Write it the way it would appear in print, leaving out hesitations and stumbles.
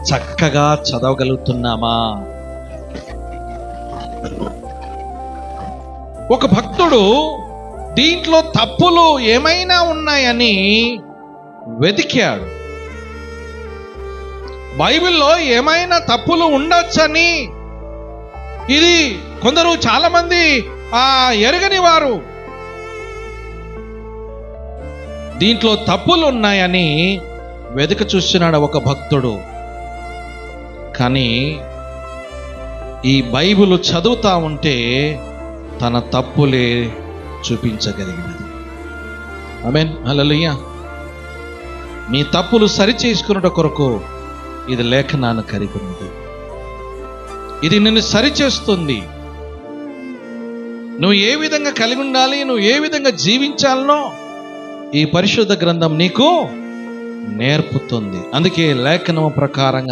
చక్కగా చదవగలుగుతున్నామా? ఒక భక్తుడు దీంట్లో తప్పులు ఏమైనా ఉన్నాయని వెతికాడు. బైబిల్లో ఏమైనా తప్పులు ఉండొచ్చని, ఇది కొందరు చాలా మంది ఎరగని వారు దీంట్లో తప్పులు ఉన్నాయని వెతికి చూస్తున్నాడు ఒక భక్తుడు. కానీ ఈ బైబిల్ చదువుతా ఉంటే తన తప్పులే చూపించగలిగినది. ఆమేన్, హల్లెలూయా. మీ తప్పులు సరిచేసుకున్నట కొరకు ఇది లేఖనాన్ని కలిగి ఉన్నది. ఇది నిన్ను సరిచేస్తుంది. నువ్వు ఏ విధంగా కలిగి ఉండాలి, నువ్వు ఏ విధంగా జీవించాలనో ఈ పరిశుద్ధ గ్రంథం నీకు నేర్పుతుంది. అందుకే లేఖనం ప్రకారంగా